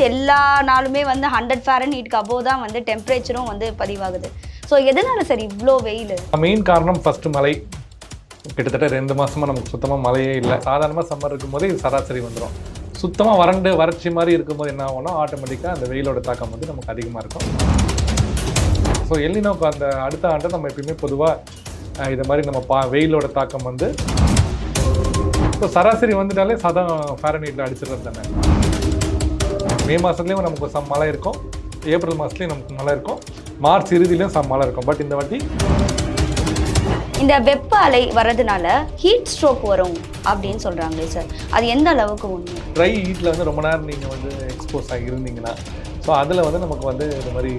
எல்லா நாளுமே வந்து 100 ஃபாரன்ஹீட்க்கு அபோவ் தான் வந்து டெம்பரேச்சரும் வந்து பதிவாகுது. ஸோ எதனால சார் இவ்வளோ வெயில்? மெயின் காரணம் ஃபர்ஸ்ட் மழை. கிட்டத்தட்ட 2 மாசமா நமக்கு சுத்தமாக மழையே இல்லை. சாதாரணமாக சம்மர் இருக்கும்போது இது சராசரி வந்துடும். சுத்தமாக வறட்சி மாதிரி இருக்கும்போது என்ன ஆகும்னா ஆட்டோமேட்டிக்காக அந்த வெயிலோட தாக்கம் வந்து நமக்கு அதிகமாக இருக்கும். ஸோ எல்னினோக்கு அந்த அடுத்த ஆண்டு நம்ம எப்பயுமே பொதுவாக இதை மாதிரி நம்ம வெயிலோட தாக்கம் வந்து இப்போ சராசரி வந்துட்டாலே ஃபாரன்ஹீட்டில் அடிச்சிடுறது தானே. மே மாதத்துலேயும் நமக்கு மழை இருக்கும், ஏப்ரல் மாதத்துலேயும் நமக்கு மழை இருக்கும், மார்ச் இறுதியிலையும் மழை இருக்கும். பட் இந்த வாட்டி இந்த வெப்ப அலை வர்றதுனால ஹீட் ஸ்ட்ரோக் வரும் அப்படின்னு சொல்கிறாங்களே சார், அது எந்த அளவுக்கு உண்மை? ட்ரை ஹீட்டில் வந்து ரொம்ப நேரம் நீங்கள் வந்து எக்ஸ்போஸ் ஆகி இருந்தீங்கன்னா ஸோ அதில் வந்து நமக்கு வந்து இந்த மாதிரி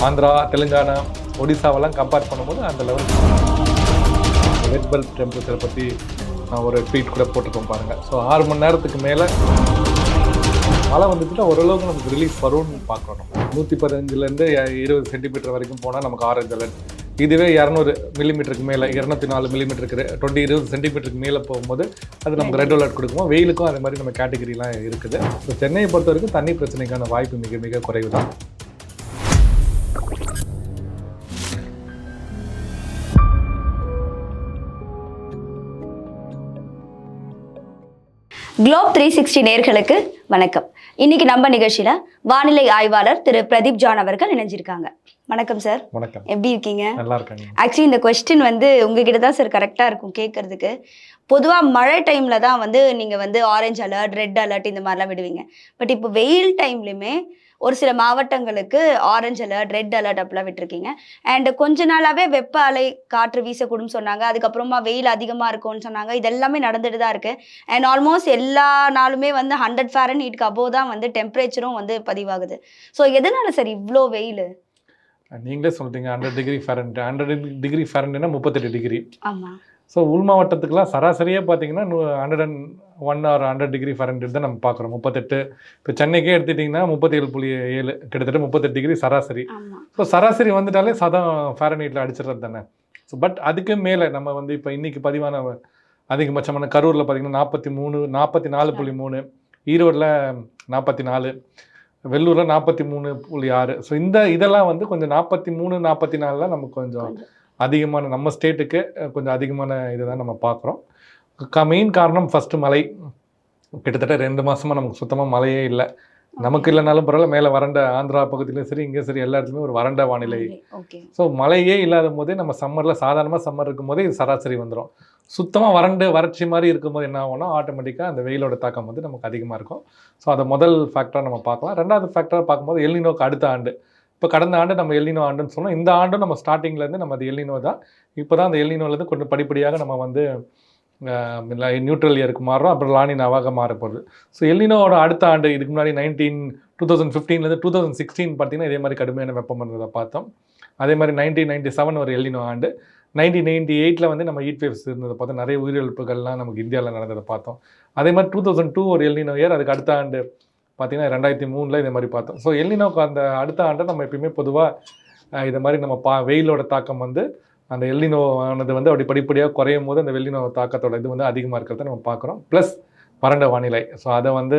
ஆந்திரா, தெலுங்கானா, ஒடிசாவெல்லாம் கம்பேர் பண்ணும்போது அந்த லெவல் வெட் பல்ப் டெம்பரேச்சரை பற்றி நான் ஒரு ட்வீட் கூட போட்டிருக்கோம் பாருங்கள். ஸோ 6 மணி நேரத்துக்கு மேலே மழை வந்துச்சுன்னா ஓரளவுக்கு நமக்கு ரிலீஃப் வரும்னு பார்க்கணும். 115லேருந்து 20 சென்டிமீட்டர் வரைக்கும் போனால் நமக்கு ஆரஞ்சு அலர்ட். இதுவே 200 மில்லிமீட்டருக்கு மேலே 204 மில்லிமீட்டருக்கு 20 சென்டிமீட்டருக்கு மேலே போகும்போது அது நமக்கு ரெட் அலர்ட் கொடுக்குமோ. வெயிலுக்கும் அதே மாதிரி நம்ம கேட்டகரிலாம் இருக்குது. ஸோ சென்னையை பொறுத்த வரைக்கும் தண்ணி பிரச்சனைக்கான வாய்ப்பு மிக மிக குறைவு தான். குளோப் 360 நேயர்களுக்கு வணக்கம். இன்னைக்கு நம்ம நிகழ்ச்சியில வானிலை ஆய்வாளர் திரு பிரதீப் ஜான் அவர்கள் இணைஞ்சிருக்காங்க. வணக்கம் சார். வணக்கம். எப்படி இருக்கீங்க? நல்லா இருக்காங்க. ஆக்சுவலி இந்த கொஸ்டின் வந்து உங்ககிட்ட தான் சார் கரெக்டாக இருக்கும் கேட்கறதுக்கு. பொதுவாக மழை டைமில் தான் வந்து நீங்கள் வந்து ஆரஞ்சு அலர்ட், ரெட் அலர்ட் இந்த மாதிரிலாம் விடுவீங்க. பட் இப்போ வெயில் டைம்லையுமே ஒரு சில மாவட்டங்களுக்கு ஆரஞ்சு அலர்ட், ரெட் அலர்ட் அப்படிலாம் விட்டுருக்கீங்க. அண்ட் கொஞ்ச நாளாகவே வெப்ப அலை காற்று வீசக்கூடும்னு சொன்னாங்க. அதுக்கப்புறமா வெயில் அதிகமாக இருக்கும்னு சொன்னாங்க. இது எல்லாமே நடந்துட்டு தான் இருக்குது. அண்ட் ஆல்மோஸ்ட் எல்லா நாளுமே வந்து 100 ஃபாரன்ஹீட்க்கு அபோவ் தான் வந்து டெம்பரேச்சரும் வந்து பதிவாகுது. ஸோ எதனால சார் இவ்வளோ வெயில்? நீங்களே சொல்லிட்டீங்க 100 டிகிரி ஃபாரன்ஹீட். 100 டிகிரி ஃபாரன்ஹீட்னா 38 டிகிரி. ஆமாம். ஸோ உள் மாவட்டத்துக்குலாம் சராசரியாக பார்த்தீங்கன்னா 101 ஆர் 100 டிகிரி ஃபாரன்ஹீட் தான் நம்ம பார்க்குறோம். 38. இப்போ சென்னைக்கே எடுத்துட்டிங்கன்னா 37.7 கிட்டத்தட்ட 38 டிகிரி சராசரி. ஸோ சராசரி வந்துட்டாலே ஃபாரன்ஹீட்டில் அடிச்சிடுறது தானே. ஸோ பட் அதுக்கு மேலே நம்ம வந்து இப்போ இன்றைக்கி பதிவான அதிகபட்சமான கரூரில் பார்த்தீங்கன்னா 44.3, ஈரோடில் 44, வெள்ளூரில் 43.6. ஸோ இதெல்லாம் வந்து கொஞ்சம் 43, 44 நமக்கு கொஞ்சம் அதிகமான நம்ம ஸ்டேட்டுக்கு கொஞ்சம் அதிகமான இதுதான் நம்ம பார்க்குறோம். மெயின் காரணம் ஃபஸ்ட்டு மழை. கிட்டத்தட்ட 2 மாதமாக நமக்கு சுத்தமாக மழையே இல்லை. நமக்கு இல்லைனாலும் பரவாயில்ல, மேலே வறண்ட ஆந்திரா பகுதியிலும் சரி, இங்கே சரி, எல்லா இடத்துலையுமே ஒரு வறண்ட வானிலை. ஸோ மழையே இல்லாத போதே நம்ம சம்மரில் சாதாரணமாக சம்மர் இருக்கும்போதே இது சராசரி வந்துடும். சுத்தமாக வறட்சி மாதிரி இருக்கும்போது என்ன ஆகும்னா ஆட்டோமேட்டிக்காக அந்த வெயிலோட தாக்கம் வந்து நமக்கு அதிகமாக இருக்கும். ஸோ அதை முதல் ஃபேக்டராக நம்ம பார்க்கலாம். ரெண்டாவது ஃபேக்டராக பார்க்கும்போது எல்னினோக்கு அடுத்த ஆண்டு. இப்போ கடந்த ஆண்டு நம்ம எல்னினோ ஆண்டுன்னு சொன்னோம். இந்த ஆண்டும் நம்ம ஸ்டார்டிங்லேருந்து நம்ம அது எல்னினோ தான். இப்போ தான் அந்த எல்னினோலேருந்து கொஞ்சம் படிப்படியாக நம்ம வந்து நியூட்ரல் இயருக்கு மாறுறோம். அப்புறம் லானினாவாக மாறப்போகுது. ஸோ எல்னினோவோட அடுத்த ஆண்டு இதுக்கு முன்னாடி 2015 2016 பார்த்தீங்கன்னா இதே மாதிரி கடுமையான வெப்பம் இருந்ததை பார்த்தோம். அதே மாதிரி 1997 ஒரு எல்னினோ ஆண்டு. 1998 வந்து நம்ம ஹீட் வேவ்ஸ் இருந்ததை பார்த்தோம். நிறைய உயிரிழப்புகள்லாம் நமக்கு இந்தியாவில் நடந்ததை பார்த்தோம். அதே மாதிரி 2002 ஒரு எல்னினோ இயர். அதுக்கு அடுத்த ஆண்டு பார்த்தீங்கன்னா 2003 இதே மாதிரி பார்த்தோம். ஸோ எல்னினோக்கு அந்த அடுத்த ஆண்டை நம்ம எப்பயுமே பொதுவாக இதை மாதிரி நம்ம வெயிலோட தாக்கம் வந்து அந்த எல்னினோ ஆனது வந்து அப்படி படிப்படியாக குறையும் போது அந்த எல்னினோ தாக்கத்தோட இது வந்து அதிகமாக இருக்கிறத நம்ம பார்க்குறோம். ப்ளஸ் வறண்ட வானிலை. ஸோ அதை வந்து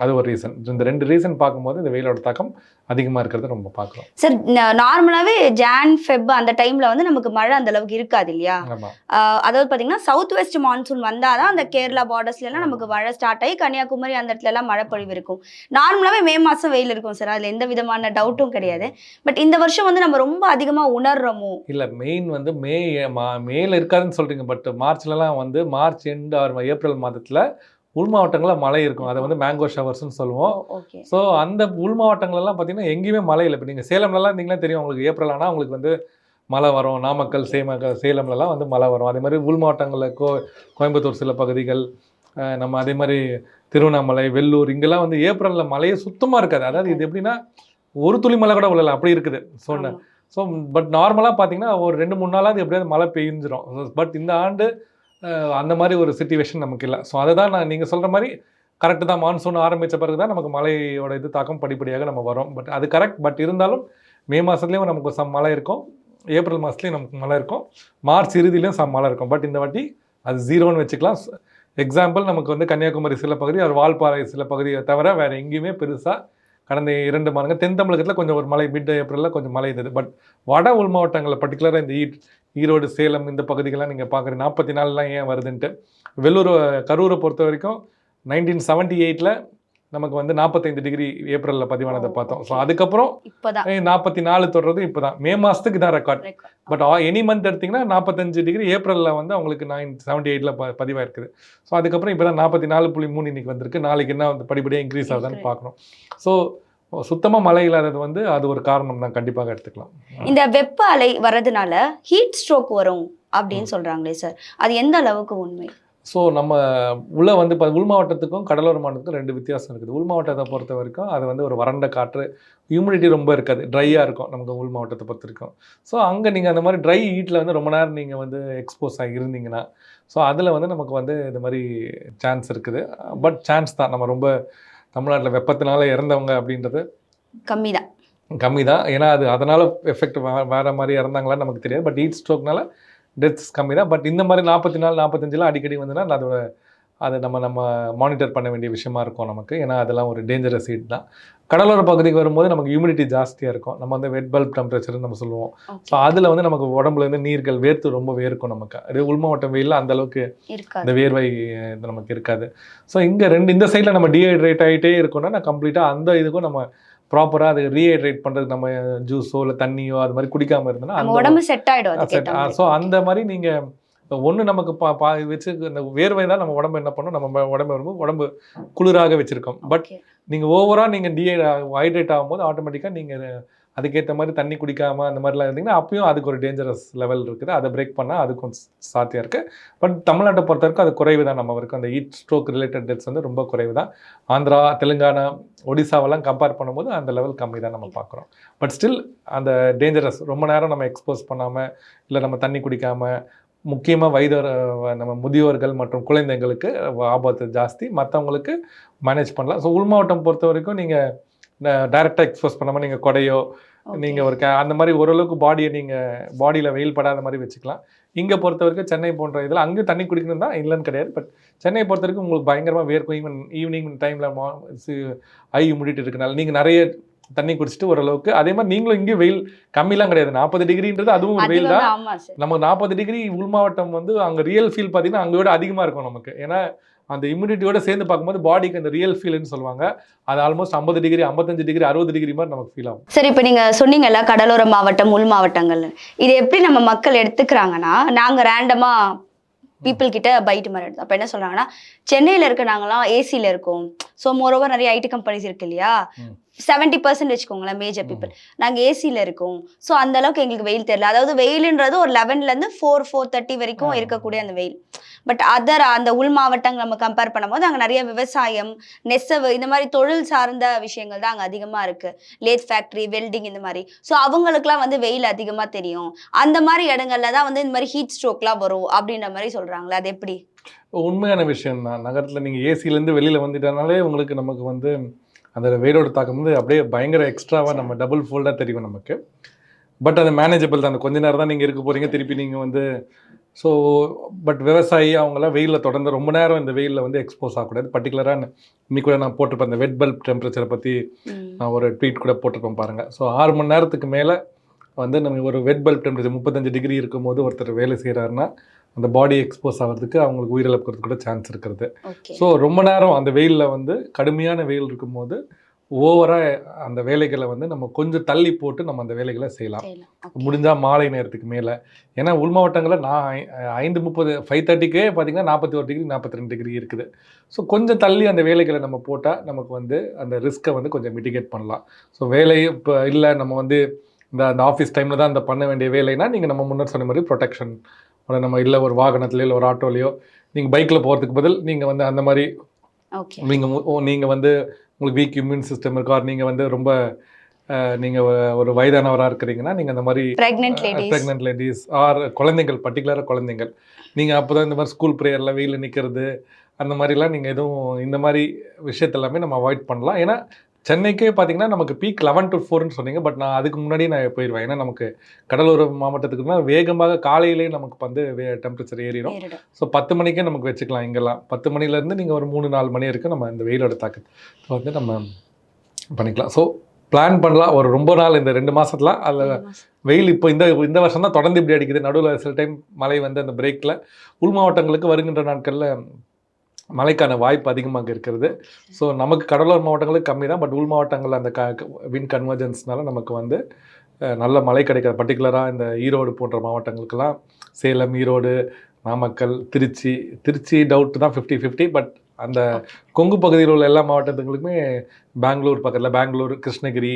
அது ஒரு ரீசன். இந்த 2 ரீசன் பார்க்கும்போது இந்த வெயிலோட தாக்கம் அதிகமாக இருக்கிறத நம்ம பார்க்குறோம். சார் நார்மலாகவே ஜான் ஃபெப் அந்த டைமில் வந்து நமக்கு மழை அந்த அளவுக்கு இருக்காது இல்லையா? அதாவது பார்த்தீங்கன்னா சவுத் வெஸ்ட் மான்சூன் வந்தால் தான் அந்த கேரளா பார்டர்ஸ்லாம் நமக்கு மழை ஸ்டார்ட் ஆகி கன்னியாகுமரி அந்த இடத்துலலாம் மழை பொழிவு இருக்கும். நார்மலாகவே மே மாதம் வெயில் இருக்கும் சார், அதில் எந்த விதமான டவுட்டும் கிடையாது. பட் இந்த வருஷம் வந்து நம்ம ரொம்ப அதிகமாக உணர்றோமோ? இல்லை, மெயின் வந்து மேல இருக்காதுன்னு சொல்கிறீங்க. பட் மார்ச்லலாம் வந்து மார்ச் எண்ட் ஆர் ஏப்ரல் மாதத்தில் உள் மாவட்டங்களில் மழை இருக்கும். அதை வந்து மேங்கோ ஷவர்ஸ்ன்னு சொல்லுவோம். ஸோ அந்த உள் மாவட்டங்கள்லாம் பார்த்தீங்கன்னா எங்கேயுமே மழை இல்லை. இப்போ நீங்கள் சேலம்லலாம் இருந்தீங்கன்னா தெரியும் உங்களுக்கு. ஏப்ரல் ஆனால் உங்களுக்கு வந்து மழை வரும். நாமக்கல், சேலம்லலாம் வந்து மழை வரும். அதே மாதிரி உள் மாவட்டங்களில் கோயம்புத்தூர் சில பகுதிகள், நம்ம அதே மாதிரி திருவண்ணாமலை, வெள்ளூர் இங்கெல்லாம் வந்து ஏப்ரலில் மழையே சுத்தமாக இருக்காது. அதாவது இது எப்படின்னா ஒரு துளி மழை கூட உள்ளல அப்படி இருக்குது சொன்னேன். ஸோ பட் நார்மலாக பார்த்தீங்கன்னா ஒரு 2-3 நாளாவது எப்படியாவது மழை பெய்ஞ்சிரும். பட் இந்த ஆண்டு அந்த மாதிரி ஒரு சிச்சுவேஷன் நமக்கு இல்லை. ஸோ அதை தான் நீங்கள் சொல்கிற மாதிரி கரெக்டு தான். மான்சூன் ஆரம்பித்த பிறகு தான் நமக்கு மழையோட இது தாக்கம் படிப்படியாக நம்ம வரும். பட் அது கரெக்ட். பட் இருந்தாலும் மே மாதத்துலேயும் நமக்கு மழை இருக்கும், ஏப்ரல் மாதத்துலேயும் நமக்கு மழை இருக்கும், மார்ச் இறுதியிலையும் மழை இருக்கும். பட் இந்த வாட்டி அது 0ன்னு வச்சுக்கலாம். எக்ஸாம்பிள் நமக்கு வந்து கன்னியாகுமரி சில பகுதி, ஒரு வால்பாறை சில பகுதியை தவிர வேற எங்கேயுமே பெருசாக கடந்த 2 மாதங்கள் தென் தமிழகத்தில் கொஞ்சம் ஒரு மழை மிட் ஏப்ரலில் கொஞ்சம் மழை இருந்தது. பட் வட உள் மாவட்டங்களில் பர்டிகுலராக இந்த ஈரோடு, சேலம் இந்த பகுதிகள்லாம் நீங்கள் பார்க்குறீங்க 44லாம் ஏன் வருதுன்ட்டு. வெள்ளூர், கரூரை பொறுத்த வரைக்கும் 1978ல் நமக்கு வந்து 45 டிகிரி ஏப்ரலில் பதிவானதை பார்த்தோம். ஸோ அதுக்கப்புறம் 44 தொடர்றது இப்போ தான் மே மாதத்துக்கு தான் ரெக்கார்ட். பட் எனி மந்த் எடுத்திங்கன்னா 45 டிகிரி ஏப்ரலில் வந்து அவங்களுக்கு 78ல் பதிவாயிருக்குது. ஸோ அதுக்கப்புறம் இப்போ தான் 44.3 இன்னைக்கு வந்திருக்கு. நாளைக்கு என்ன வந்து படிப்படியாக இன்க்ரீஸ் ஆகுதான்னு பார்க்கணும். ஸோ சுத்தமாக மழை இல்லாதது வந்து அது ஒரு காரணம் தான், கண்டிப்பாக எடுத்துக்கலாம். இந்த வெப்ப அலை வர்றதுனால ஹீட் ஸ்ட்ரோக் வரும் அப்படின்னு சொல்கிறாங்களே சார், அது எந்த அளவுக்கு உண்மை? ஸோ நம்ம உள்ள வந்து இப்போ உள் மாவட்டத்துக்கும் கடலோர மாவட்டத்துக்கும் 2 வித்தியாசம் இருக்குது. உள் மாவட்டத்தை பொறுத்த வரைக்கும் அது வந்து ஒரு வறண்ட காற்று, ஹியூமிடிட்டி ரொம்ப இருக்காது, ட்ரையாக இருக்கும் நமக்கு உள் மாவட்டத்தை பொறுத்த வரைக்கும். ஸோ அங்கே நீங்கள் அந்த மாதிரி ட்ரை ஹீட்டில் வந்து ரொம்ப நேரம் நீங்கள் வந்து எக்ஸ்போஸ் ஆகி இருந்தீங்கன்னா, ஸோ அதில் வந்து நமக்கு வந்து இது மாதிரி சான்ஸ் இருக்குது. பட் சான்ஸ் தான், நம்ம ரொம்ப தமிழ்நாட்டில் வெப்பத்தினால இறந்தவங்க அப்படின்றது கம்மி தான். ஏன்னா அது அதனால் எஃபெக்ட் வேறு மாதிரி இறந்தாங்களான்னு நமக்கு தெரியாது. பட் ஹீட் ஸ்ட்ரோக்னால டெத்ஸ் கம்மி தான். பட் இந்த மாதிரி 44, 45 அடிக்கடி வந்துன்னா அதை நம்ம மானிட்டர் பண்ண வேண்டிய விஷயமா இருக்கும் நமக்கு. ஏன்னா அதெல்லாம் ஒரு டேஞ்சரஸ் ஹீட் தான். கடலோர பகுதிக்கு வரும்போது நமக்கு ஹியூமிடிட்டி ஜாஸ்தியாக இருக்கும். நம்ம வந்து வெட் பல்ப் டெம்பரேச்சர்னு நம்ம சொல்லுவோம். ஸோ அதில் வந்து நமக்கு உடம்புலேருந்து நீர்கள் வேர்த்து வேர்க்கும் நமக்கு. அதே உள் மாவட்டம் வெயிலில் அந்த அளவுக்கு இந்த வேர்வை நமக்கு இருக்காது. ஸோ இந்த சைடில் நம்ம டீஹைட்ரேட் ஆகிட்டே இருக்கோம்னா நான் கம்ப்ளீட்டாக அந்த இதுக்கும் நம்ம ப்ராப்பராக அது ரீஹைட்ரேட் பண்ணுறதுக்கு நம்ம ஜூஸோ இல்லை தண்ணியோ அது மாதிரி குடிக்காமல் இருந்தோம்னா அந்த உடம்பு செட் ஆகிடும். ஸோ அந்த மாதிரி நீங்கள் ஒன்று நமக்கு வச்சு இந்த வேர்வை தான் நம்ம உடம்பு என்ன பண்ணணும், நம்ம உடம்பு குளிராக வச்சுருக்கோம். பட் நீங்கள் ஓவராக நீங்கள் ஹைட்ரேட் ஆகும்போது ஆட்டோமேட்டிக்காக நீங்கள் அதுக்கேற்ற மாதிரி தண்ணி குடிக்காமல் அந்த மாதிரிலாம் இருந்தீங்கன்னா அப்பயும் அதுக்கு ஒரு டேஞ்சரஸ் லெவல் இருக்குது. அதை பிரேக் பண்ணால் அது கொஞ்சம் சாத்தியம் இருக்குது. பட் தமிழ்நாட்டை பொறுத்த வரைக்கும் அது குறைவு தான். நம்ம வரைக்கும் அந்த ஹீட் ஸ்ட்ரோக் ரிலேட்டட் டெத்ஸ் வந்து ரொம்ப குறைவு தான். ஆந்திரா, தெலுங்கானா, ஒடிசாவெல்லாம் கம்பேர் பண்ணும்போது அந்த லெவல் கம்மி தான் நம்ம பார்க்குறோம். பட் ஸ்டில் அந்த டேஞ்சரஸ் ரொம்ப நேரம் நம்ம எக்ஸ்போஸ் பண்ணாமல் இல்லை நம்ம தண்ணி குடிக்காமல், முக்கியமாக நம்ம முதியோர்கள் மற்றும் குழந்தைங்களுக்கு ஆபத்து ஜாஸ்தி, மற்றவங்களுக்கு மேனேஜ் பண்ணலாம். ஸோ உள் மாவட்டம் பொறுத்த வரைக்கும் நீங்கள் டைரெக்டாக எக்ஸ்போஸ் பண்ணாமல் நீங்கள் கொடையோ நீங்கள் ஒரு அந்த மாதிரி ஓரளவுக்கு பாடியில் வெயில் படாத மாதிரி வச்சுக்கலாம். இங்கே பொறுத்த வரைக்கும் சென்னை போன்ற இதில் அங்கேயும் தண்ணி குடிக்கணும் தான், இல்லைன்னு கிடையாது. பட் சென்னை பொறுத்த வரைக்கும் உங்களுக்கு பயங்கரமாக வேர்க்கும். ஈவினிங் டைமில் ஹை ஹியூமிடிட்டி இருக்கனால நீங்கள் நிறைய தண்ணி குடிச்சிட்டு ஓரளவுக்கு அதே மாதிரி நீங்களும் இங்கே வெயில் கம்மிலாம் கிடையாது. 40 டிகிரின்றது அதுவும் ஒரு வெயில் தான். நமக்கு 40 டிகிரி உள் மாவட்டம் வந்து அங்கே ரியல் ஃபீல் பார்த்தீங்கன்னா அங்கே விட அதிகமாக இருக்கும் நமக்கு. ஏன்னா அந்த இம்யூனிட்டியோட சேர்ந்து பார்க்கும்போது பாடிக்கு அந்த ரியல் ஃபீல்னு சொல்லுவாங்க, அது ஆல்மோஸ்ட் 50 டிகிரி, 55 டிகிரி, 60 டிகிரி மாதிரி நமக்கு ஃபீல் ஆகும். சரி, இப்போ நீங்கள் சொன்னீங்கல்ல கடலோர மாவட்டம், உள் மாவட்டங்கள், இது எப்படி நம்ம மக்கள் எடுத்துக்கிறாங்கன்னா, நாங்கள் ரேண்டமாக பீப்புள் கிட்ட பைட்டு மாதிரி எடுத்தோம். அப்போ என்ன சொல்கிறாங்கன்னா, சென்னையில் இருக்க நாங்களாம் ஏசியில் இருக்கோம். ஸோ மோரோவர் நிறைய ஐடி கம்பெனிஸ் இருக்கு இல்லையா, 70% வச்சுக்கோங்களேன் மேஜர் பீப்புள் நாங்கள் ஏசியில் இருக்கோம். ஸோ அந்த அளவுக்கு எங்களுக்கு வெயில் தெரியல. அதாவது வெயிலுன்றது ஒரு 11லேருந்து 4:30 வரைக்கும் இருக்கக்கூடிய அந்த வெயில். பட் அந்த உள் மாவட்டங்கள் நம்ம கம்பேர் பண்ணும்போது அங்கே நிறைய விவசாயம், நெசவு, இந்த மாதிரி தொழில் சார்ந்த விஷயங்கள் தான் அங்கே அதிகமாக இருக்குது. லேத் ஃபேக்ட்ரி, வெல்டிங், இந்த மாதிரி. ஸோ அவங்களுக்குலாம் வந்து வெயில் அதிகமாக தெரியும். அந்த மாதிரி இடங்கள்ல தான் வந்து இந்த மாதிரி ஹீட் ஸ்ட்ரோக்லாம் வரும் அப்படின்ற மாதிரி சொல்கிறாங்களே, அது எப்படி? உண்மையான விஷயம் தான். நகரத்தில் நீங்கள் ஏசிலேருந்து வெளியில் வந்துட்டனாலே நமக்கு வந்து அந்த வெயிலோட தாக்கம் வந்து அப்படியே பயங்கர எக்ஸ்ட்ராவாக நம்ம டபுள் ஃபோல்டாக தெரியும் நமக்கு. பட் அது மேனேஜபிள் தான். அந்த கொஞ்ச நேரம் தான் நீங்கள் இருக்க போகிறீங்க, திருப்பி நீங்கள் வந்து ஸோ பட் விவசாயி அவங்களாம் வெயிலில் தொடர்ந்து ரொம்ப நேரம் இந்த வெயிலில் வந்து எக்ஸ்போஸ் ஆகக்கூடாது. பர்டிகுலராக இன்னைக்கு கூட நான் போட்டிருப்பேன் அந்த வெட் பல்ப் டெம்பரேச்சரை பற்றி நான் ஒரு ட்வீட் கூட போட்டிருப்பேன் பாருங்கள். ஸோ 6 மணி நேரத்துக்கு மேலே வந்து நம்ம ஒரு வெட் பல்ப் டெம்பரேச்சர் 35 டிகிரி இருக்கும்போது ஒருத்தர் வேலை செய்கிறாருன்னா அந்த பாடி எக்ஸ்போஸ் ஆகிறதுக்கு அவங்களுக்கு உயிரிழப்புறது கூட சான்ஸ் இருக்கிறது. ஸோ ரொம்ப நேரம் அந்த வெயிலில் வந்து கடுமையான வெயில் இருக்கும்போது ஓவராக அந்த வேலைகளை வந்து நம்ம கொஞ்சம் தள்ளி போட்டு நம்ம அந்த வேலைகளை செய்யலாம், முடிஞ்சால் மாலை நேரத்துக்கு மேலே. ஏன்னா உள் மாவட்டங்களில் நான் 5:30 5:30க்கே பார்த்தீங்கன்னா 41 டிகிரி 42 டிகிரி இருக்குது. ஸோ கொஞ்சம் தள்ளி அந்த வேலைகளை நம்ம போட்டால் நமக்கு வந்து அந்த ரிஸ்க்கை வந்து கொஞ்சம் மிட்டிகேட் பண்ணலாம். ஸோ வேலையை இப்போ இல்லை நம்ம வந்து அந்த ஆஃபீஸ் டைமில் தான் அந்த பண்ண வேண்டிய வேலைனா நீங்கள் நம்ம முன்னாடி சொன்ன மாதிரி ப்ரொடெக்ஷன் நம்ம இல்லை ஒரு வாகனத்துலையோ இல்லை ஒரு ஆட்டோலையோ நீங்கள் பைக்கில் போகிறதுக்கு பதில் நீங்கள் வந்து அந்த மாதிரி நீங்கள் வந்து உங்களுக்கு வீக் இம்யூன் சிஸ்டம் இருக்கோ, நீங்கள் வந்து ரொம்ப நீங்கள் ஒரு வயதானவராக இருக்கிறீங்கன்னா நீங்கள் அந்த மாதிரி ப்ரெக்னென்ட் லேடிஸ் ஆர் குழந்தைகள், பர்டிகுலராக குழந்தைகள், நீங்கள் அப்போ தான் இந்த மாதிரி ஸ்கூல் ப்ரேயரில் வெயிலில் நிற்கிறது அந்த மாதிரிலாம் நீங்கள் எதுவும் இந்த மாதிரி விஷயத்தெல்லாமே நம்ம அவாய்ட் பண்ணலாம். ஏன்னா சென்னைக்கே பார்த்தீங்கன்னா நமக்கு பீக் 11 to 4ன்னு சொன்னீங்க. பட் நான் அதுக்கு முன்னாடி நான் போயிருவேன். ஏன்னா நமக்கு கடலோர மாவட்டத்துக்குனா வேகமாக காலையிலேயே நமக்கு வந்து டெம்பரேச்சர் ஏறிடும். ஸோ 10 மணிக்கே நமக்கு வச்சுக்கலாம் இங்கெல்லாம். 10 மணிலேருந்து நீங்கள் ஒரு 3-4 மணி வரைக்கும் நம்ம இந்த வெயிலோட தாக்கத்தை வந்து நம்ம பண்ணிக்கலாம். ஸோ பிளான் பண்ணலாம் ஒரு ரொம்ப நாள் இந்த 2 மாசத்துல. அதில் வெயில் இப்போ இந்த வருஷம் தான் தொடர்ந்து இப்படி அடிக்குது. நடுவில் சில டைம் மழை வந்து அந்த பிரேக்கில் உள் மாவட்டங்களுக்கு வருகின்ற நாட்களில் மழைக்கான வாய்ப்பு அதிகமாக இருக்கிறது. ஸோ நமக்கு கடலோர மாவட்டங்களுக்கு கம்மி தான். பட் உள் மாவட்டங்களில் அந்த விண்ட் கன்வர்ஜென்ஸ்னால நமக்கு வந்து நல்ல மழை கிடைக்காது. பர்டிகுலராக இந்த ஈரோடு போன்ற மாவட்டங்களுக்கெல்லாம் சேலம், ஈரோடு, நாமக்கல், திருச்சி டவுட் தான் 50-50. பட் அந்த கொங்கு பகுதியில் உள்ள எல்லா மாவட்டத்துங்களுக்குமே பெங்களூர் பக்கத்தில் பெங்களூர், கிருஷ்ணகிரி,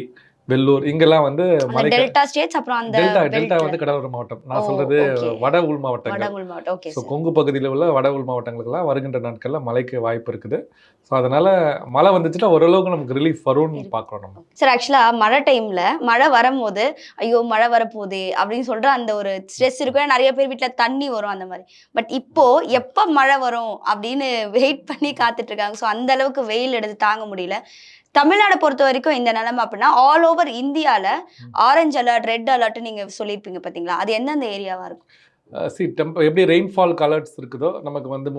வெள்ளூர் இங்கெல்லாம் வந்து டெல்டா ஸ்டேட்ஸ் அப்புறம் அந்த டெல்டா வந்து கடலோர மாவட்டம். நான் சொல்றது வட உள் மாவட்டங்கள். ஸோ கொங்கு பகுதியில் உள்ள வட உள் மாவட்டங்களுக்கெல்லாம் வருகின்ற நாட்களில் மழைக்கு வாய்ப்பு இருக்குது. ஸோ அதனால மழை வந்துச்சுன்னா ஓரளவுக்கு நமக்கு ரிலீஃப் வரும்னு பார்க்குறோம் நம்ம. சார் ஆக்சுவலாக மழை டைமில் மழை வரும்போது ஐயோ மழை வரப்போகுதே அப்படின்னு சொல்கிற அந்த ஒரு ஸ்ட்ரெஸ் இருக்கும். நிறைய பேர் வீட்டில் தண்ணி வரும் அந்த மாதிரி. பட் இப்போ எப்போ மழை வரும் அப்படின்னு வெயிட் பண்ணி காத்துட்ருக்காங்க. ஸோ அந்த அளவுக்கு வெயில் எடுத்து தாங்க முடியல. தமிழ்நாடு பொறுத்த வரைக்கும் இந்த நிலைமை அப்படின்னா ஆல் ஓவர் இந்தியாவில் ஆரஞ்சு அலர்ட், ரெட் அலர்ட் நீங்கள் சொல்லியிருப்பீங்க பார்த்தீங்களா? அது எந்தெந்த ஏரியாவாக இருக்கும்? எப்படி ரெயின்ஃபால் அலர்ட்ஸ் இருக்குதோ நமக்கு வந்து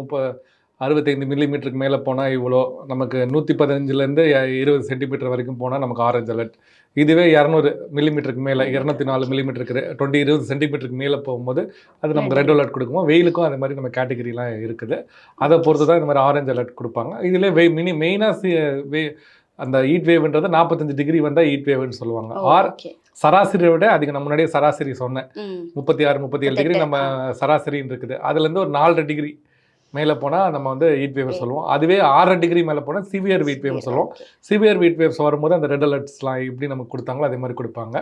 65 மில்லிமீட்டருக்கு மேலே போனால் இவ்வளோ, நமக்கு 115லேருந்து 20 சென்டிமீட்டர் வரைக்கும் போனால் நமக்கு ஆரஞ்சு அலர்ட். இதுவே 200 மில்லிமீட்டருக்கு மேலே 204 மில்லிமீட்டருக்கு 20 சென்டிமீட்டருக்கு மேலே போகும்போது அது நமக்கு ரெட் அலர்ட் கொடுக்குமோ. வெயிலுக்கும் அது மாதிரி நம்ம கேட்டகரிலாம் இருக்குது. அதை பொறுத்து தான் இந்த மாதிரி ஆரஞ்சு அலர்ட் கொடுப்பாங்க. இதில் மெயினாக அந்த ஹீட் வேவ்ன்றது 45 டிகிரி வந்தால் ஹீட் வேவ்னு சொல்லுவாங்க. சராசரியை விட அதிகம். நான் முன்னாடியே சராசரி சொன்னேன், 36-37 டிகிரி நம்ம சராசரின்னு இருக்குது. அதுலேருந்து ஒரு 4 டிகிரி மேலே போனால் நம்ம வந்து ஹீட் வேவ் சொல்லுவோம். அதுவே 6 டிகிரி மேலே போனால் சிவியர் ஹீட் வேவ் சொல்லுவோம். சிவியர் ஹீட் வேவ்ஸ் வரும்போது அந்த ரெட் அலர்ட்ஸ்லாம் எப்படி நமக்கு கொடுத்தாங்களோ அதே மாதிரி கொடுப்பாங்க.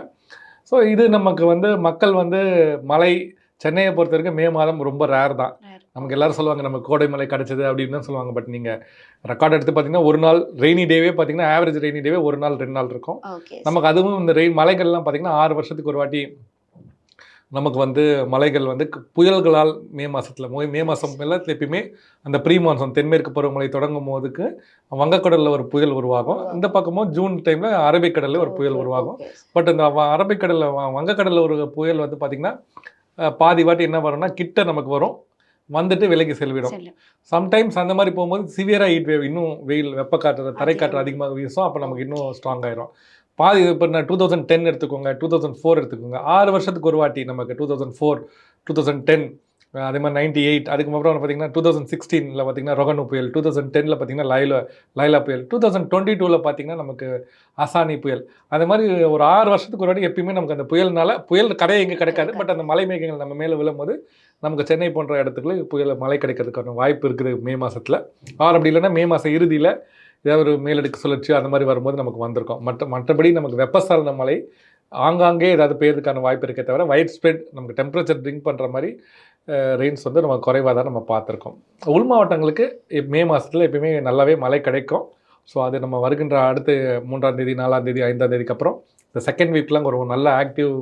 ஸோ இது நமக்கு வந்து மக்கள் வந்து மழை சென்னையை பொறுத்த வரைக்கும் மே மாதம் ரொம்ப ரேர் தான். நமக்கு எல்லாரும் சொல்லுவாங்க நமக்கு கோடை மழை கிடச்சிது அப்படின்னு தான் சொல்லுவாங்க. பட் நீங்கள் ரெக்கார்ட் எடுத்து பார்த்தீங்கன்னா ஒரு நாள் ரெய்னி டேவே பார்த்தீங்கன்னா ஆவரேஜ் ரெய்னி டேவே 1 நாள் 2 நாள் இருக்கும். நமக்கு அதுவும் இந்த மலைகள்லாம் பார்த்தீங்கன்னா 6 வருஷத்துக்கு ஒரு வாட்டி நமக்கு வந்து மலைகள் வந்து புயல்களால் மே மாதம் எப்பயுமே அந்த ப்ரீ மான்சூன் தென்மேற்கு பருவமழை தொடங்கும் போதுக்கு வங்கக்கடலில் ஒரு புயல் உருவாகும். இந்த பக்கமும் ஜூன் டைமில் அரபிக்கடலில் ஒரு புயல் உருவாகும். பட் இந்த அரபிக்கடலில் வங்கக்கடலில் ஒரு புயல் வந்து பார்த்திங்கன்னா பாதி வாட்டி என்ன வரும்னா கிட்ட நமக்கு வரும், வந்துட்டு விலகி செல்விடும். சம்டைம்ஸ் அந்த மாதிரி போகும்போது சிவியராக ஹீட் வேவ் இன்னும் வெப்பக்காற்று தரைக்காற்று அதிகமாக வீசும். அப்போ நமக்கு இன்னும் ஸ்ட்ராங் ஆயிரும். பாதி இப்போ நான் 2010 எடுத்துக்கோங்க, 2004 எடுத்துக்கோங்க. 6 வருஷத்துக்கு ஒரு வாட்டி நமக்கு 2004, 2010, அதே மாதிரி 98, அதுக்கப்புறம் பார்த்தீங்கன்னா 2016 பார்த்தீங்கன்னா ரொகனு புயல், 2010 பார்த்தீங்கன்னா லைலா புயல், 2022 பார்த்தீங்கன்னா நமக்கு அசானி புயல். அது மாதிரி ஒரு 6 வருஷத்துக்கு ஒரு வாட்டி எப்பயுமே நமக்கு அந்த புயல் கரையை எங்கே கிடைக்காது. பட் அந்த மலை மேகங்கள் நம்ம மேலே விழும்போது நமக்கு சென்னை போன்ற இடத்துக்குள்ள மழை கிடைக்கிறதுக்கான வாய்ப்பு இருக்குது மே மாதத்தில். அப்படி இல்லைன்னா மே மாதம் இறுதியில் ஏதாவது ஒரு மேலடுக்கு சுழற்சி அந்த மாதிரி வரும்போது நமக்கு வந்திருக்கும். மற்றபடி நமக்கு வெப்பசார்ந்த மழை ஆங்காங்கே ஏதாவது பெய்யறதுக்கான வாய்ப்பு இருக்கே தவிர வைட் ஸ்ப்ரெட் நமக்கு டெம்பரேச்சர் ட்ரிங்க் பண்ணுற மாதிரி ரெயின்ஸ் வந்து நம்ம குறைவாக தான் நம்ம பார்த்துருக்கோம். உள் மாவட்டங்களுக்கு மே மாதத்தில் எப்பயுமே நல்லாவே மழை கிடைக்கும். ஸோ அது நம்ம வருகின்ற அடுத்து 3ஆம் தேதி, 4ஆம் தேதி, 5ஆம் தேதிக்கு அப்புறம் இந்த செகண்ட் வீக்லாம் ஒரு நல்ல ஆக்டிவ்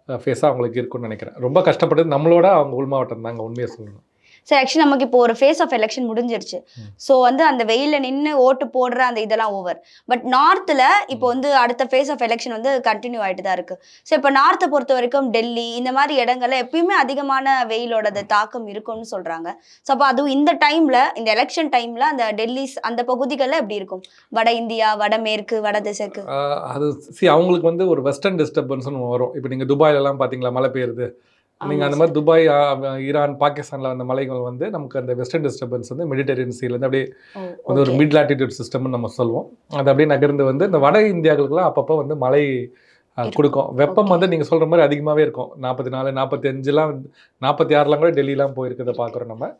ஃபேஸாக அவங்களுக்கு இருக்குன்னு நினைக்கிறேன். ரொம்ப கஷ்டப்பட்டது நம்மளோட அவங்க உள் மாவட்டம் தாங்க, உண்மையை சொல்லணும். சார் ஆக்சுவலி நமக்கு இப்போ ஒரு ஃபேஸ் ஆஃப் எலெக்ஷன் முடிஞ்சிருச்சு. ஸோ வந்து அந்த வெயிலில் நின்று ஓட்டு போடுற அந்த இதெல்லாம் ஓவர். பட் நார்த்தில் இப்போ வந்து அடுத்த ஃபேஸ் ஆஃப் எலெக்ஷன் வந்து கண்டினியூ ஆகிட்டு தான் இருக்குது. ஸோ இப்போ நார்த்தை பொறுத்த வரைக்கும் டெல்லி இந்த மாதிரி இடங்கள்ல எப்பயுமே அதிகமான வெயிலோட தாக்கம் இருக்கும்னு சொல்கிறாங்க. ஸோ அப்போ அதுவும் இந்த டைமில், இந்த எலெக்ஷன் டைமில் அந்த டெல்லி அந்த பகுதிகளில் எப்படி இருக்கும்? வட இந்தியா, வடமேற்கு, வட திசைக்கு அது அவங்களுக்கு வந்து ஒரு வெஸ்டர்ன் டிஸ்டர்பன்ஸ்னு வரும். இப்போ நீங்கள் துபாயிலலாம் பார்த்தீங்களா மழை பெய்யுறது, நீங்கள் அந்த மாதிரி துபாய், ஈரான், பாகிஸ்தானில் அந்த மலைகள் வந்து நமக்கு அந்த வெஸ்டர்ன் டிஸ்டர்பன்ஸ் வந்து மெடிட்டரேனியன் சீலேருந்து அப்படியே வந்து ஒரு மிட் லாட்டிடியூட் சிஸ்டம்னு நம்ம சொல்லுவோம். அது அப்படியே நகர்ந்து வந்து இந்த வட இந்தியாவுக்குலாம் அப்பப்போ வந்து மழை கொடுக்கும். வெப்பம் வந்து நீங்கள் சொல்கிற மாதிரி அதிகமாகவே இருக்கும். 44, 45, 46 கூட டெல்லிலாம் போயிருக்கிறத பார்க்குறோம் நம்ம.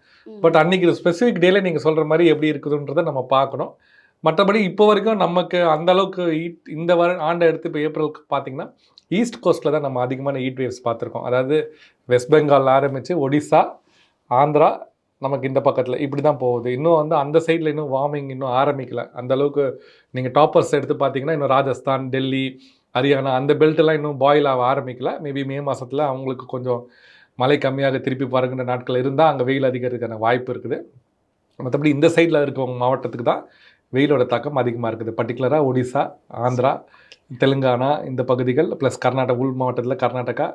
பட் அன்றைக்கி ஸ்பெசிஃபிக் டேல நீங்கள் சொல்கிற மாதிரி எப்படி இருக்குதுன்றதை நம்ம பார்க்கணும். மற்றபடி இப்போ வரைக்கும் நமக்கு அந்தளவுக்கு இந்த ஆண்டை எடுத்து இப்போ ஏப்ரலுக்கு பார்த்தீங்கன்னா ஈஸ்ட் கோஸ்ட்டில் தான் நம்ம அதிகமான ஹீட் வேவ்ஸ் பார்த்துருக்கோம். அதாவது வெஸ்ட் பெங்கால் ஆரம்பித்து ஒடிசா, ஆந்திரா, நமக்கு இந்த பக்கத்தில் இப்படி தான் போகுது. இன்னும் வந்து அந்த சைடில் இன்னும் வார்மிங் இன்னும் ஆரம்பிக்கலை. அந்தளவுக்கு நீங்கள் டாப்பர்ஸ் எடுத்து பார்த்தீங்கன்னா இன்னும் ராஜஸ்தான், டெல்லி, ஹரியானா அந்த பெல்ட்டெல்லாம் இன்னும் பாயில் ஆக ஆரம்பிக்கலை. மேபி மே மாதத்தில் அவங்களுக்கு கொஞ்சம் மழை கம்மியாக திருப்பி பாருங்கிற நாட்கள் இருந்தால் அங்கே வெயில் அதிகரிக்கிறதுக்கான வாய்ப்பு இருக்குது. மற்றபடி இந்த சைடில் இருக்கவங்க மாவட்டத்துக்கு தான் வெயிலோட தாக்கம் அதிகமாக இருக்குது. பர்டிகுலராக ஒடிசா, ஆந்திரா, தெலுங்கானா இந்த பகுதிகள் ப்ளஸ் கர்நாடகா, உள் மாவட்டத்தில் கர்நாடகா,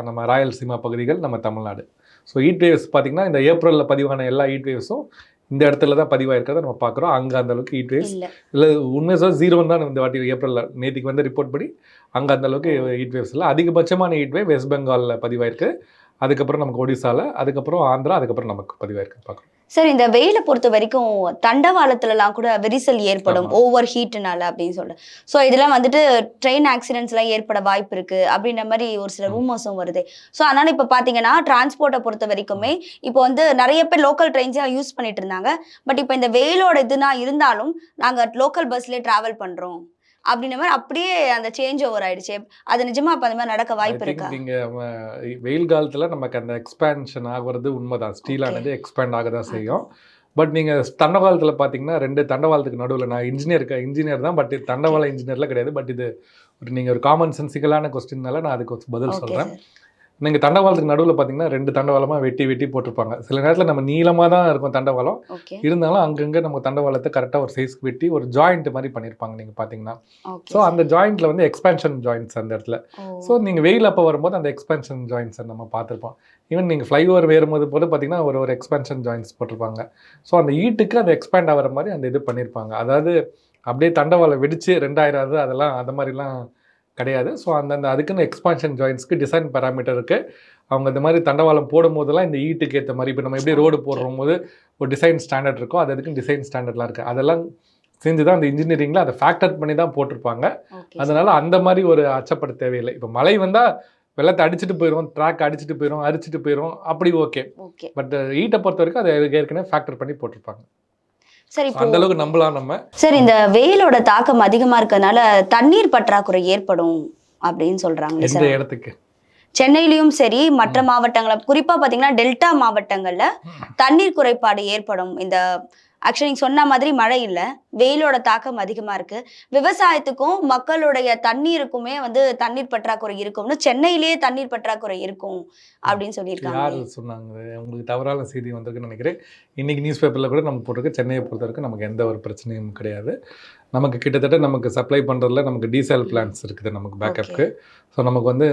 நம்ம ராயல்சீமா பகுதிகள், நம்ம தமிழ்நாடு. ஸோ ஹீட் வேவ்ஸ் பார்த்திங்கன்னா இந்த ஏப்ரலில் பதிவான எல்லா ஹீட் வேவ்ஸும் இந்த இடத்துல தான் பதிவாயிருக்கிறத நம்ம பார்க்குறோம். அங்கே அந்த அளவுக்கு ஹீட் வேவ்ஸ் இல்லை, உண்மையாக சொல்ல 0 தான் இந்த வாட்டி ஏப்ரலில் நேற்றுக்கு வந்து ரிப்போர்ட் படி அங்கே அந்த அளவுக்கு ஹீட் வேவ்ஸ் இல்லை. அதிகபட்சமான ஹீட் வேவ் வெஸ்ட் பெங்காலில் பதிவாயிருக்கு, அதுக்கப்புறம் நமக்கு ஒடிசாவில், அதுக்கப்புறம் ஆந்திரா, அதுக்கப்புறம் நமக்கு பதிவாயிருக்கு பார்க்குறோம். சார் இந்த வெயிலை பொறுத்த வரைக்கும் தண்டவாளத்துலலாம் கூட விரிசல் ஏற்படும் ஓவர் ஹீட்னால அப்படின்னு சொல்றேன். ஸோ இதெல்லாம் வந்துட்டு ட்ரெயின் ஆக்சிடென்ட்ஸ்லாம் ஏற்பட வாய்ப்பு இருக்கு அப்படின்ற மாதிரி ஒரு சில ரூமர்ஸும் வருது. ஸோ அதனால இப்போ பார்த்தீங்கன்னா டிரான்ஸ்போர்ட்டை பொறுத்த வரைக்குமே இப்போ வந்து நிறைய பேர் லோக்கல் ட்ரெயின்ஸாக யூஸ் பண்ணிட்டு இருந்தாங்க. பட் இப்போ இந்த வெயிலோட இதுனா இருந்தாலும் நாங்கள் லோக்கல் பஸ்லேயே ட்ராவல் பண்ணுறோம் அப்படின்ற மாதிரி அப்படியே அந்த சேஞ்ச் ஓவர் ஆயிடுச்சு. அது நிஜமா அப்போ அந்த மாதிரி நடக்க வாய்ப்பு இருக்கா? நீங்கள் வெயில் காலத்தில் நமக்கு அந்த எக்ஸ்பேன்ஷன் ஆகிறது உண்மைதான். ஸ்டீலானது எக்ஸ்பேண்ட் ஆக தான் செய்யும். பட் நீங்கள் தண்டவாளத்தில் பார்த்தீங்கன்னா 2 தண்டவாளத்துக்கு நடுவில், நான் இன்ஜினியர் தான், பட் தண்டவாள இன்ஜினியர்லாம் கிடையாது. பட் இது நீங்கள் ஒரு காமன் சென்சிக்கலான கொஸ்டின்னால நான் அதுக்கு பதில் சொல்கிறேன். நீங்கள் தண்டவாளத்துக்கு நடுவில் பார்த்தீங்கன்னா 2 தண்டவாளமாக வெட்டி போட்டிருப்பாங்க. சில நேரத்தில் நம்ம நீளமாக தான் இருக்கும் தண்டவாளம், இருந்தாலும் அங்கங்கே நம்ம தண்டவாளத்தை கரெக்டாக ஒரு சைஸ்க்கு வெட்டி ஒரு ஜாயிண்ட் மாதிரி பண்ணியிருப்பாங்க நீங்கள் பார்த்தீங்கன்னா. ஸோ அந்த ஜாயிண்ட்டில் வந்து எக்ஸ்பேன்ஷன் ஜாயிண்ட்ஸ் அந்த இடத்துல. ஸோ நீங்கள் வெயில் அப்போ வரும்போது அந்த எக்ஸ்பேன்ஷன் ஜாயிண்ட்ஸை நம்ம பார்த்துருப்போம். ஈவன் நீங்கள் ஃப்ளைஓவர் ஏறும்போது பார்த்தீங்கன்னா ஒரு எக்ஸ்பேன்ஷன் ஜாயிண்ட்ஸ் போட்டிருப்பாங்க. ஸோ அந்த ஹீட்டுக்கு அது எக்ஸ்பேண்ட் ஆகிற மாதிரி அந்த இது பண்ணியிருப்பாங்க. அதாவது அப்படியே தண்டவாளம் வெடிச்சு 2000 அதெல்லாம் அந்த மாதிரிலாம் கிடையாது. ஸோ அந்தந்த அதுக்குன்னு எக்ஸ்பான்ஷன் ஜாயின்ஸ்க்கு டிசைன் பேராமீட்டர் இருக்குது. அவங்க இந்த மாதிரி தண்டவாளம் போடும் போதெல்லாம் இந்த ஈட்டுக்கு ஏற்ற மாதிரி இப்போ நம்ம எப்படி ரோடு போடுற போது ஒரு டிசைன் ஸ்டாண்டர்ட் இருக்கும், அது அதுக்குன்னு டிசைன் ஸ்டாண்டர்ட்லாம் இருக்குது. அதெல்லாம் செஞ்சு தான் அந்த இன்ஜினியரிங்கில் அதை ஃபேக்டர் பண்ணி தான் போட்டிருப்பாங்க. அதனால் அந்த மாதிரி ஒரு அச்சப்பட தேவையில்லை. இப்போ மழை வந்தால் வெள்ளத்தை அடிச்சுட்டு போயிடும், ட்ராக் அடிச்சுட்டு போயிடும், அரிச்சிட்டு போயிடும், அப்படி ஓகே. பட் ஹீட்டை பொறுத்த வரைக்கும் அதை ஏற்கனவே ஃபேக்டர் பண்ணி போட்டிருப்பாங்க. சரி, அந்த அளவுக்கு நம்பலாம் நம்ம. சார் இந்த வெயிலோட தாக்கம் அதிகமா இருக்கறனால தண்ணீர் பற்றாக்குறை ஏற்படும் அப்படின்னு சொல்றாங்க. எந்த இடத்துக்கு? சென்னையிலயும் சரி மற்ற மாவட்டங்கள, குறிப்பா பாத்தீங்கன்னா டெல்டா மாவட்டங்கள்ல தண்ணீர் குறைபாடு ஏற்படும். இந்த ஆக்சுவலி நீங்க சொன்ன மாதிரி மழை இல்லை, வெயிலோட தாக்கம் அதிகமா இருக்கு. விவசாயத்துக்கும் மக்களுடைய தண்ணீருக்குமே வந்து தண்ணீர் பற்றாக்குறை இருக்கும்னு, சென்னையிலேயே தண்ணீர் பற்றாக்குறை இருக்கும் அப்படின்னு சொல்லியிருக்காங்க. யாரு சொன்னாங்க? உங்களுக்கு தவறான செய்தி வந்திருக்குன்னு நினைக்கிறேன். இன்னைக்கு நியூஸ் பேப்பரில் கூட நம்ம போட்டிருக்கு. சென்னையை பொறுத்த வரைக்கும் நமக்கு எந்த ஒரு பிரச்சனையும் கிடையாது. நமக்கு கிட்டத்தட்ட நமக்கு சப்ளை பண்ணுறதுல நமக்கு டீசல் பிளான்ஸ் இருக்குது நமக்கு பேக்கப்புக்கு. ஸோ நமக்கு வந்து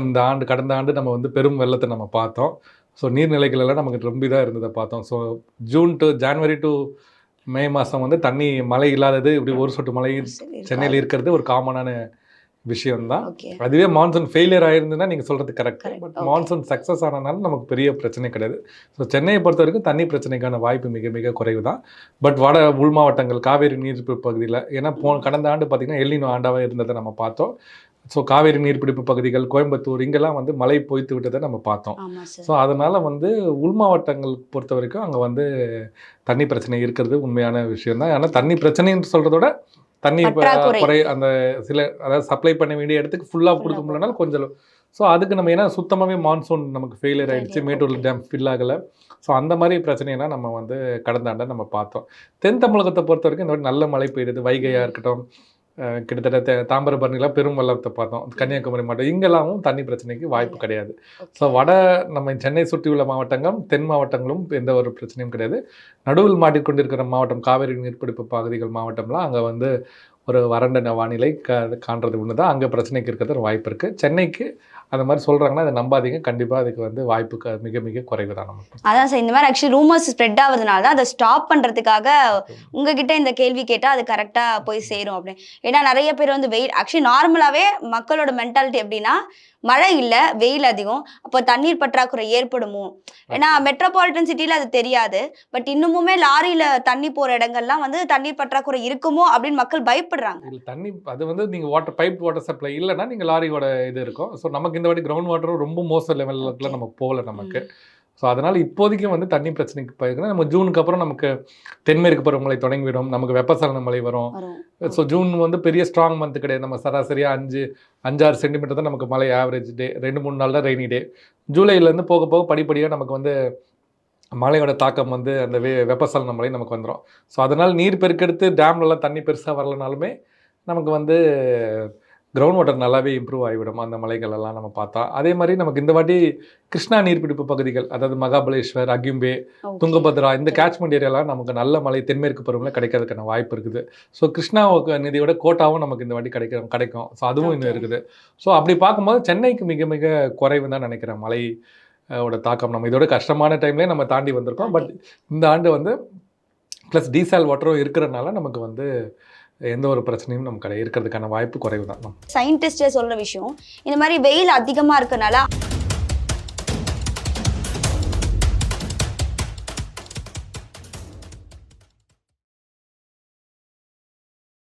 இந்த கடந்த ஆண்டு நம்ம வந்து பெரும் வெள்ளத்தை நம்ம பார்த்தோம். ஸோ நீர்நிலைகள் எல்லாம் நமக்கு ரொம்ப இதாக இருந்ததை பார்த்தோம். ஸோ ஜான்வரி டு மே மாதம் வந்து மழை இல்லாதது, இப்படி ஒரு சொட்டு மழை சென்னையில் இருக்கிறது ஒரு காமனான விஷயம்தான். அதுவே மான்சூன் ஃபெயிலியர் ஆயிருந்ததுன்னா நீங்கள் சொல்கிறது கரெக்ட். பட் மான்சூன் சக்ஸஸ் ஆனதுனால நமக்கு பெரிய பிரச்சனை கிடையாது. ஸோ சென்னையை பொறுத்த வரைக்கும் தண்ணி பிரச்சனைக்கான வாய்ப்பு மிக மிக குறைவு தான். பட் வட உள் மாவட்டங்கள், காவேரி நீர்பிடிப்பு பகுதியில், ஏன்னா கடந்த ஆண்டு பார்த்திங்கன்னா எல்லினோ ஆண்டாக இருந்ததை நம்ம பார்த்தோம். ஸோ காவேரி நீர்பிடிப்பு பகுதிகள், கோயம்புத்தூர், இங்கெல்லாம் வந்து மழை பொய்த்து விட்டதை நம்ம பார்த்தோம். ஸோ அதனால் வந்து உள் மாவட்டங்கள் பொறுத்த வரைக்கும் அங்கே வந்து தண்ணி பிரச்சனை இருக்கிறது உண்மையான விஷயம் தான். ஆனால் தண்ணி பிரச்சனைன்னு சொல்கிறதோட தண்ணி குறை அந்த அதாவது சப்ளை பண்ண வேண்டிய இடத்துக்கு ஃபுல்லாக கொடுக்க முடியலனாலும் கொஞ்சம். ஸோ அதுக்கு நம்ம ஏன்னா சுத்தமாகவே மான்சூன் நமக்கு ஃபெயிலியர் ஆகிடுச்சு, மேட்டூர் டேம் ஃபில் ஆகலை. ஸோ அந்த மாதிரி பிரச்சனையெல்லாம் நம்ம வந்து கடந்த ஆண்டை நம்ம பார்த்தோம். தென் தமிழகத்தை பொறுத்த வரைக்கும் இந்த மாதிரி நல்ல மழை பெய்யுது. வைகையாக இருக்கட்டும், கிட்டத்தட்ட தாமிரபரணிலாம் பெரும் வெள்ளத்தை பார்த்தோம். கன்னியாகுமரி மாவட்டம் இங்கெல்லாமும் தண்ணி பிரச்சனைக்கு வாய்ப்பு கிடையாது. ஸோ நம்ம சென்னை சுற்றியுள்ள மாவட்டங்களும் தென் மாவட்டங்களும் எந்த ஒரு பிரச்சனையும் கிடையாது. நடுவில் மாட்டிக்கொண்டிருக்கிற மாவட்டம் காவேரி நீர்பிடிப்பு பகுதிகள் மாவட்டம்லாம் அங்கே வந்து ஒரு வறண்ட வானிலை காண்றது ஒன்று தான். அங்கே பிரச்சனைக்கு இருக்கிறது ஒரு வாய்ப்பு இருக்குது. சென்னைக்கு அந்த மாதிரி சொல்கிறாங்கன்னா அதை நம்பாதீங்க. கண்டிப்பாக அதுக்கு வந்து வாய்ப்பு மிக மிக குறைவு தான் நமக்கு. அதான் சார், இந்த மாதிரி ஆக்சுவலி ரூமர்ஸ் ஸ்ப்ரெட் ஆகுறதுனால தான் அதை ஸ்டாப் பண்ணுறதுக்காக உங்ககிட்ட இந்த கேள்வி கேட்டால் அது கரெக்டாக போய் சேரும் அப்படின்னு. ஏன்னா நிறைய பேர் வந்து வெயில், ஆக்சுவலி நார்மலாகவே மக்களோட மென்டாலிட்டி எப்படின்னா மழை இல்லை வெயில் அதிகம், அப்போ தண்ணீர் பற்றாக்குறை ஏற்படுமோ. ஏன்னா மெட்ரோபாலிட்டன் சிட்டியில் அது தெரியாது. பட் இன்னுமுமே லாரியில் தண்ணி போகிற இடங்கள்லாம் வந்து தண்ணீர் பற்றாக்குறை இருக்குமோ அப்படின்னு மக்கள் பயப்படுறாங்க. இல்லை தண்ணி அது வந்து நீங்கள் பைப் வாட்டர் சப்ளை இல்லைன்னா நீங்கள் லாரியோட இது இருக்கும். ஸோ நமக்கு இந்த வாட்டி கிரவுண்ட் வாட்டரும் ரொம்ப மோச லெவலில் நம்ம போகல நமக்கு. ஸோ அதனால் இப்போதைக்கு வந்து தண்ணி பிரச்சனைக்கு போயிருக்குன்னா நம்ம ஜூனுக்கு அப்புறம் நமக்கு தென்மேற்கு பருவமழை தொடங்கிவிடும், நமக்கு வெப்பசலன மழை வரும். ஸோ ஜூன் வந்து பெரிய ஸ்ட்ராங் மந்த் கிடையாது. நம்ம சராசரியாக 5-6 சென்டிமீட்டர் தான் நமக்கு மழை ஆவரேஜ் டே. 2-3 நாள் தான் ரெய்னி டே. ஜூலைலேருந்து போக போக படிப்படியாக நமக்கு வந்து மழையோட தாக்கம் வந்து அந்த வெப்பசலன மழை நமக்கு வந்துடும். ஸோ அதனால் நீர் பெருக்கெடுத்து டேம்லலாம் தண்ணி பெருசாக வரலனாலுமே நமக்கு வந்து கிரவுண்ட் வாட்டர் நல்லாவே இம்ப்ரூவ் ஆகிவிடும் அந்த மலைகள் எல்லாம் நம்ம பார்த்தா. அதே மாதிரி நமக்கு இந்த வாட்டி கிருஷ்ணா நீர்பிடிப்பு பகுதிகள், அதாவது மகாபலேஸ்வர், அகிம்பே, துங்கபத்ரா, இந்த கேட்ச்மெண்ட் ஏரியாலாம் நமக்கு நல்ல மழை தென்மேற்கு பருவத்தில் கிடைக்கிறதுக்கான வாய்ப்பு இருக்குது. ஸோ கிருஷ்ணா நிதியோட கோட்டாவும் நமக்கு இந்த வாட்டி கிடைக்கும். ஸோ அதுவும் இன்னும் இருக்குது. ஸோ அப்படி பார்க்கும்போது சென்னைக்கு மிக மிக குறைவு தான் நினைக்கிறேன் மழை ஓட தாக்கம். நம்ம இதோட கஷ்டமான டைம்லேயே நம்ம தாண்டி வந்திருக்கோம். பட் இந்த ஆண்டு வந்து ப்ளஸ் டீசால் வாட்டரும் இருக்கிறதுனால நமக்கு வந்து எந்த ஒரு பிரச்சனையும் நமக்கு இருக்கிறதுக்கான வாய்ப்பு குறைவு தான். சயின்டிஸ்டே சொல்ற விஷயம், இந்த மாதிரி வெயில் அதிகமா இருக்கனால